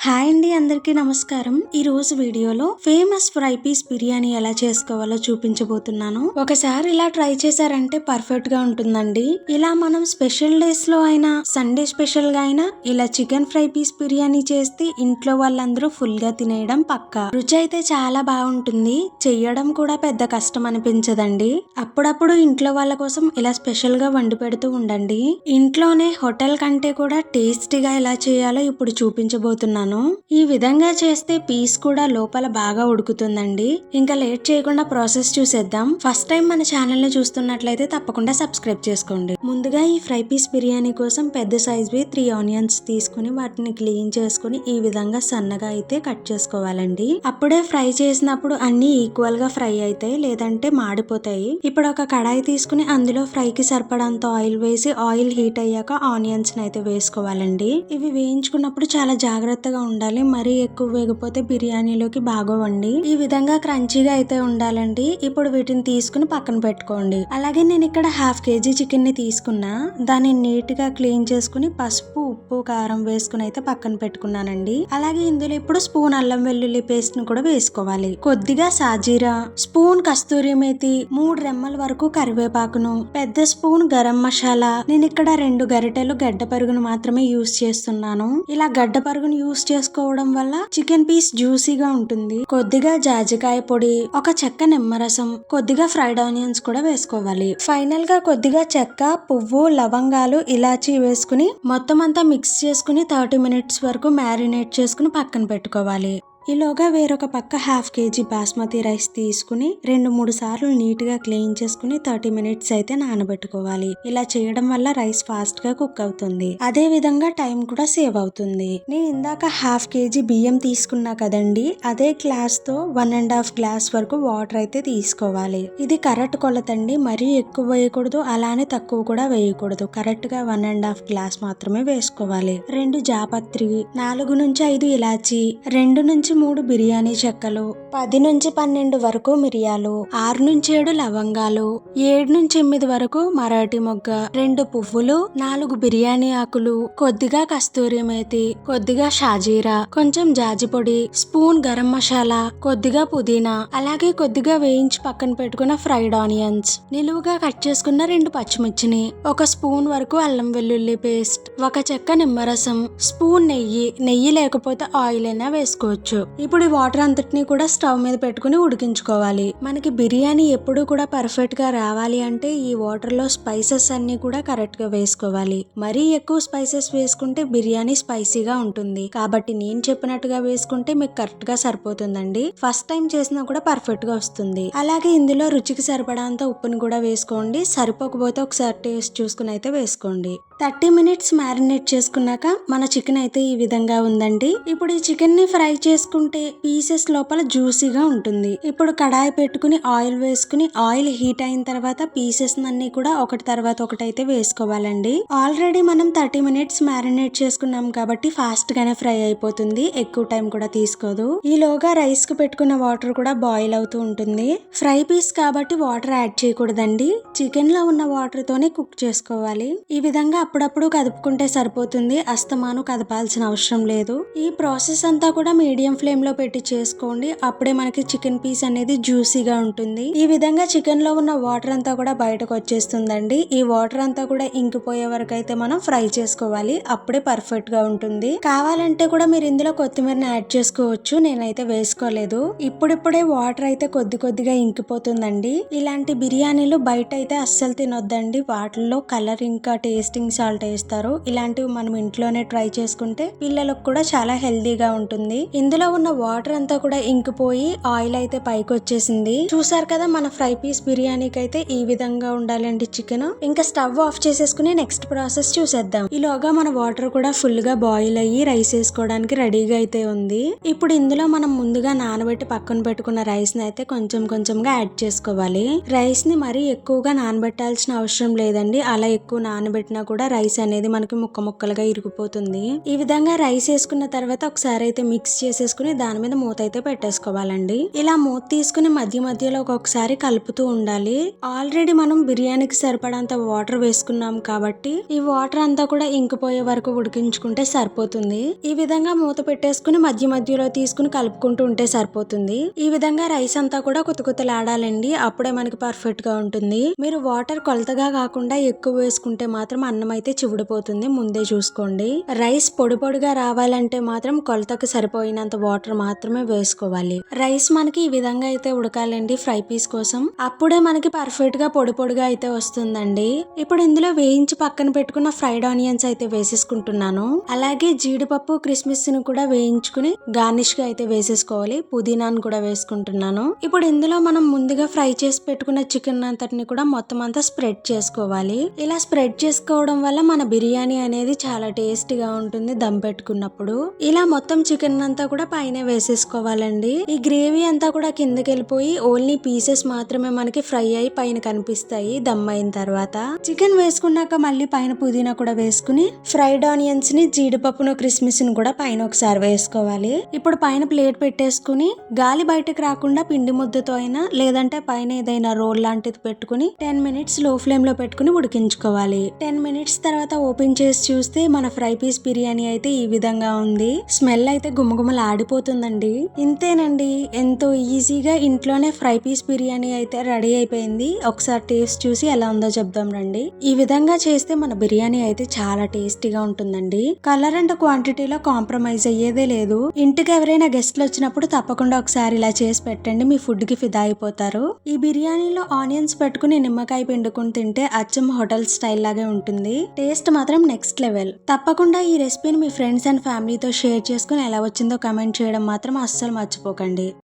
Hi అండి, అందరికీ నమస్కారం. ఈ రోజు వీడియోలో ఫేమస్ ఫ్రై పీస్ బిర్యానీ ఎలా చేసుకోవాలో చూపించబోతున్నాను. ఒకసారి ఇలా ట్రై చేశారంటే పర్ఫెక్ట్ గా ఉంటుందండి. ఇలా మనం స్పెషల్ డేస్ లో అయినా, సండే స్పెషల్ గా అయినా ఇలా చికెన్ ఫ్రై పీస్ బిర్యానీ చేస్తే ఇంట్లో వాళ్ళందరూ ఫుల్ గా తినేయడం పక్కా. రుచి అయితే చాలా బాగుంటుంది. చెయ్యడం కూడా పెద్ద కష్టం అనిపించదండి. అప్పుడప్పుడు ఇంట్లో వాళ్ళ కోసం ఇలా స్పెషల్ గా వండి పెడుతూ ఉండండి. ఇంట్లోనే హోటల్ కంటే కూడా టేస్టీగా ఎలా చేయాలో ఇప్పుడు చూపించబోతున్నాను. ఈ విధంగా చేస్తే పీస్ కూడా లోపల బాగా ఉడుకుతుందండి. ఇంకా లేట్ చేయకుండా ప్రాసెస్ చూసేద్దాం. ఫస్ట్ టైం మన ఛానల్ ని చూస్తున్నట్లయితే తప్పకుండా సబ్స్క్రైబ్ చేసుకోండి. ముందుగా ఈ ఫ్రై పీస్ బిర్యానీ కోసం పెద్ద సైజ్వి 3 ఆనియన్స్ తీసుకుని వాటిని క్లీన్ చేసుకుని ఈ విధంగా సన్నగా అయితే కట్ చేసుకోవాలండి. అప్పుడే ఫ్రై చేసినప్పుడు అన్ని ఈక్వల్ గా ఫ్రై అవుతాయి, లేదంటే మాడిపోతాయి. ఇప్పుడు ఒక కడాయి తీసుకుని అందులో ఫ్రైకి సరిపడంత ఆయిల్ వేసి ఆయిల్ హీట్ అయ్యాక ఆనియన్స్ అయితే వేసుకోవాలండి. ఇవి వేయించుకున్నప్పుడు చాలా జాగ్రత్తగా ఉండాలి. మరీ ఎక్కువ వేగిపోతే బిర్యానీలోకి బాగోవండి. ఈ విధంగా క్రంచీగా అయితే ఉండాలండి. ఇప్పుడు వీటిని తీసుకుని పక్కన పెట్టుకోండి. అలాగే నేను ఇక్కడ 1/2 kg చికెన్ ని తీసుకున్నా. దాన్ని నీట్ గా క్లీన్ చేసుకుని పసుపు, ఉప్పు, కారం వేసుకుని అయితే పక్కన పెట్టుకున్నానండి. అలాగే ఇందులో ఇప్పుడు స్పూన్ అల్లం వెల్లుల్లి పేస్ట్ ను కూడా వేసుకోవాలి. కొద్దిగా సాజీరా, స్పూన్ కస్తూరి మేతి, 3 రెమ్మల వరకు కరివేపాకును, పెద్ద స్పూన్ గరం మసాలా. నేను ఇక్కడ 2 గరిటెలు గడ్డ పరుగును మాత్రమే యూస్ చేస్తున్నాను. ఇలా గడ్డ పరుగును యూస్ చేసుకోవడం వల్ల చికెన్ పీస్ జ్యూసీగా ఉంటుంది. కొద్దిగా జాజికాయ పొడి, ఒక చెక్క నిమ్మరసం, కొద్దిగా ఫ్రైడ్ ఆనియన్స్ కూడా వేసుకోవాలి. ఫైనల్ గా కొద్దిగా చెక్క, పువ్వు, లవంగాలు, ఇలాచీ వేసుకుని మొత్తం అంతా మిక్స్ చేసుకుని 30 minutes వరకు మ్యారినేట్ చేసుకుని పక్కన పెట్టుకోవాలి. ఈలోగా వేరొక పక్క 1/2 kg బాస్మతి రైస్ తీసుకుని 2-3 సార్లు నీట్ గా క్లీన్ చేసుకుని 30 minutes అయితే నానబెట్టుకోవాలి. ఇలా చేయడం వల్ల రైస్ ఫాస్ట్ గా కుక్ అవుతుంది. అదే విధంగా టైం కూడా సేవ్ అవుతుంది. నేను ఇందాక 1/2 kg బియ్యం తీసుకున్నా కదండి, అదే గ్లాస్ తో 1.5 గ్లాస్ వరకు వాటర్ అయితే తీసుకోవాలి. ఇది కరెక్ట్ కొలతండి. మరీ ఎక్కువ వేయకూడదు, అలానే తక్కువ కూడా వేయకూడదు. కరెక్ట్ గా 1.5 గ్లాస్ మాత్రమే వేసుకోవాలి. 2 జాపత్రి, 4 నుంచి 5 ఇలాచి, 2 నుంచి 3 బిర్యానీ చెక్కలు, 10 నుంచి 12 వరకు మిరియాలు, 6 నుంచి 7 లవంగాలు, 7 నుంచి 8 వరకు మరాఠీ మొగ్గ, 2 పువ్వులు, 4 బిర్యానీ ఆకులు, కొద్దిగా కస్తూరి మేతి, కొద్దిగా షాజీరా, కొంచెం జాజి పొడి, స్పూన్ గరం మసాలా, కొద్దిగా పుదీనా, అలాగే కొద్దిగా వేయించి పక్కన పెట్టుకున్న ఫ్రైడ్ ఆనియన్స్, నిలువుగా కట్ చేసుకున్న 2 పచ్చిమిర్చిని, 1 స్పూన్ వరకు అల్లం వెల్లుల్లి పేస్ట్, 1 చెక్క నిమ్మరసం, స్పూన్ నెయ్యి లేకపోతే ఆయిల్ అయినా వేసుకోవచ్చు. ఇప్పుడు ఈ వాటర్ అంతటిని కూడా స్టవ్ మీద పెట్టుకుని ఉడికించుకోవాలి. మనకి బిర్యానీ ఎప్పుడు కూడా పర్ఫెక్ట్ గా రావాలి అంటే ఈ వాటర్ లో స్పైసెస్ అన్ని కూడా కరెక్ట్ గా వేసుకోవాలి. మరీ ఎక్కువ స్పైసెస్ వేసుకుంటే బిర్యానీ స్పైసీగా ఉంటుంది. కాబట్టి నేను చెప్పినట్టుగా వేసుకుంటే మీకు కరెక్ట్ గా సరిపోతుందండి. ఫస్ట్ టైం చేసినా కూడా పర్ఫెక్ట్ గా వస్తుంది. అలాగే ఇందులో రుచికి సరిపడంత ఉప్పుని కూడా వేసుకోండి. సరిపోకపోతే ఒకసారి టేస్ట్ చూసుకుని అయితే వేసుకోండి. 30 minutes మ్యారినేట్ చేసుకున్నాక మన చికెన్ అయితే ఈ విధంగా ఉందండి. ఇప్పుడు ఈ చికెన్ ని ఫ్రై చేసుకుంటే పీసెస్ లోపల జ్యూసీగా ఉంటుంది. ఇప్పుడు కడాయి పెట్టుకుని ఆయిల్ వేసుకుని ఆయిల్ హీట్ అయిన తర్వాత పీసెస్ అన్ని కూడా ఒకటి తర్వాత ఒకటి అయితే వేసుకోవాలండి. ఆల్రెడీ మనం 30 minutes మ్యారినేట్ చేసుకున్నాం కాబట్టి ఫాస్ట్ గానే ఫ్రై అయిపోతుంది. ఎక్కువ టైం కూడా తీసుకోదు. ఈలోగా రైస్ కు పెట్టుకున్న వాటర్ కూడా బాయిల్ అవుతూ ఉంటుంది. ఫ్రై పీస్ కాబట్టి వాటర్ యాడ్ చేయకూడదండి. చికెన్ లో ఉన్న వాటర్ తోనే కుక్ చేసుకోవాలి. ఈ విధంగా అప్పుడప్పుడు కదుపుకుంటే సరిపోతుంది. అస్తమాను కదపాల్సిన అవసరం లేదు. ఈ ప్రాసెస్ అంతా కూడా మీడియం ఫ్లేమ్ లో పెట్టి చేసుకోండి. అప్పుడే మనకి చికెన్ పీస్ అనేది జ్యూసీగా ఉంటుంది. ఈ విధంగా చికెన్ లో ఉన్న వాటర్ అంతా కూడా బయటకు వచ్చేస్తుందండి. ఈ వాటర్ అంతా కూడా ఇంకిపోయే వరకు అయితే మనం ఫ్రై చేసుకోవాలి. అప్పుడే పర్ఫెక్ట్ గా ఉంటుంది. కావాలంటే కూడా మీరు ఇందులో కొత్తిమీరని యాడ్ చేసుకోవచ్చు. నేనైతే వేసుకోలేదు. ఇప్పుడిప్పుడే వాటర్ అయితే కొద్దిగా ఇంకిపోతుందండి. ఇలాంటి బిర్యానీలు బయట అయితే అస్సలు తినొద్దండి. వాటిల్లో కలర్ ఇంకా టేస్టింగ్ సాల్ట్ వేస్తారు. ఇలాంటివి మనం ఇంట్లోనే ట్రై చేసుకుంటే పిల్లలకు కూడా చాలా హెల్దీగా ఉంటుంది. ఇందులో ఉన్న వాటర్ అంతా కూడా ఇంకిపోయి ఆయిల్ అయితే పైకి వచ్చేసింది. చూసారు కదా, మన ఫ్రై పీస్ బిర్యానీకి అయితే ఈ విధంగా ఉండాలండి చికెన్. ఇంకా స్టవ్ ఆఫ్ చేసేసుకుని నెక్స్ట్ ప్రాసెస్ చూసేద్దాం. ఈలోగా మన వాటర్ కూడా ఫుల్ గా బాయిల్ అయ్యి రైస్ వేసుకోవడానికి రెడీగా అయితే ఉంది. ఇప్పుడు ఇందులో మనం ముందుగా నానబెట్టి పక్కన పెట్టుకున్న రైస్ ని అయితే కొంచెంగా యాడ్ చేసుకోవాలి. రైస్ ని మరీ ఎక్కువగా నానబెట్టాల్సిన అవసరం లేదండి. అలా ఎక్కువ నానబెట్టినా కూడా రైస్ అనేది మనకి ముక్క ముక్కలుగా ఇరిగిపోతుంది. ఈ విధంగా రైస్ వేసుకున్న తర్వాత ఒకసారి అయితే మిక్స్ చేసేసుకుని దాని మీద మూత అయితే పెట్టేసుకోవాలండి. ఇలా మూత తీసుకుని మధ్య మధ్యలో ఒక్కొక్కసారి కలుపుతూ ఉండాలి. ఆల్రెడీ మనం బిర్యానీకి సరిపడంత వాటర్ వేసుకున్నాం కాబట్టి ఈ వాటర్ అంతా కూడా ఇంకిపోయే వరకు ఉడికించుకుంటే సరిపోతుంది. ఈ విధంగా మూత పెట్టేసుకుని మధ్య మధ్యలో తీసుకుని కలుపుకుంటూ ఉంటే సరిపోతుంది. ఈ విధంగా రైస్ అంతా కూడా కుతకుతలాడాలండి. అప్పుడే మనకి పర్ఫెక్ట్ గా ఉంటుంది. మీరు వాటర్ కొలతగా కాకుండా ఎక్కువ వేసుకుంటే మాత్రం అన్నం అయితే చివుడిపోతుంది. ముందే చూసుకోండి. రైస్ పొడి పొడిగా రావాలంటే మాత్రం కొలతకు సరిపోయినంత వాటర్ మాత్రమే వేసుకోవాలి. రైస్ మనకి ఈ విధంగా అయితే ఉడకాలండి ఫ్రై పీస్ కోసం. అప్పుడే మనకి పర్ఫెక్ట్ గా పొడి పొడిగా అయితే వస్తుందండి. ఇప్పుడు ఇందులో వేయించి పక్కన పెట్టుకున్న ఫ్రైడ్ ఆనియన్స్ అయితే వేసేసుకుంటున్నాను. అలాగే జీడిపప్పు క్రిస్మిస్ ని కూడా వేయించుకుని గార్నిష్ గా అయితే వేసేసుకోవాలి. పుదీనాను కూడా వేసుకుంటున్నాను. ఇప్పుడు ఇందులో మనం ముందుగా ఫ్రై చేసి పెట్టుకున్న చికెన్ అంతటిని కూడా మొత్తం అంతా స్ప్రెడ్ చేసుకోవాలి. ఇలా స్ప్రెడ్ చేసుకోవడం వల్ల మన బిర్యానీ అనేది చాలా టేస్టీగా ఉంటుంది దమ్ పెట్టుకున్నప్పుడు. ఇలా మొత్తం చికెన్ అంతా కూడా పైన వేసేసుకోవాలండి. ఈ గ్రేవీ అంతా కూడా కిందకి వెళ్ళిపోయి ఓన్లీ పీసెస్ మాత్రమే మనకి ఫ్రై అయి పైన కనిపిస్తాయి దమ్ అయిన తర్వాత. చికెన్ వేసుకున్నాక మళ్ళీ పైన పుదీనా కూడా వేసుకుని ఫ్రైడ్ ఆనియన్స్ ని జీడిపప్పును క్రిస్మిస్ ని కూడా పైన ఒకసారి వేసుకోవాలి. ఇప్పుడు పైన ప్లేట్ పెట్టేసుకుని గాలి బయటకు రాకుండా పిండి ముద్దతో అయినా లేదంటే పైన ఏదైనా రోల్ లాంటిది పెట్టుకుని 10 మినిట్స్ లో ఫ్లేమ్ లో పెట్టుకుని ఉడికించుకోవాలి. 10 మినిట్స్ తర్వాత ఓపెన్ చేసి చూస్తే మన ఫ్రై పీస్ బిర్యానీ అయితే ఈ విధంగా ఉంది. స్మెల్ అయితే గుమగుమలు ఆడిపోతుందండి. ఇంతేనండి, ఎంతో ఈజీగా ఇంట్లోనే ఫ్రై పీస్ బిర్యానీ అయితే రెడీ అయిపోయింది. ఒకసారి టేస్ట్ చూసి ఎలా ఉందో చెప్దాం రండి. ఈ విధంగా చేస్తే మన బిర్యానీ అయితే చాలా టేస్టీగా ఉంటుందండి. కలర్ అండ్ క్వాంటిటీలో కాంప్రమైజ్ అయ్యేదే లేదు. ఇంటికి ఎవరైనా గెస్ట్లు వచ్చినప్పుడు తప్పకుండా ఒకసారి ఇలా చేసి పెట్టండి. మీ ఫుడ్ కి ఫిదా అయిపోతారు. ఈ బిర్యానీలో ఆనియన్స్ పెట్టుకుని నిమ్మకాయ పిండుకుని తింటే అచ్చం హోటల్ స్టైల్ లాగే ఉంటుంది. టేస్ట్ మాత్రం నెక్స్ట్ లెవెల్. తప్పకుండా ఈ రెసిపీని మీ ఫ్రెండ్స్ అండ్ ఫ్యామిలీతో షేర్ చేసుకుని ఎలా వచ్చిందో కామెంట్ చేయడం మాత్రం అస్సలు మర్చిపోకండి.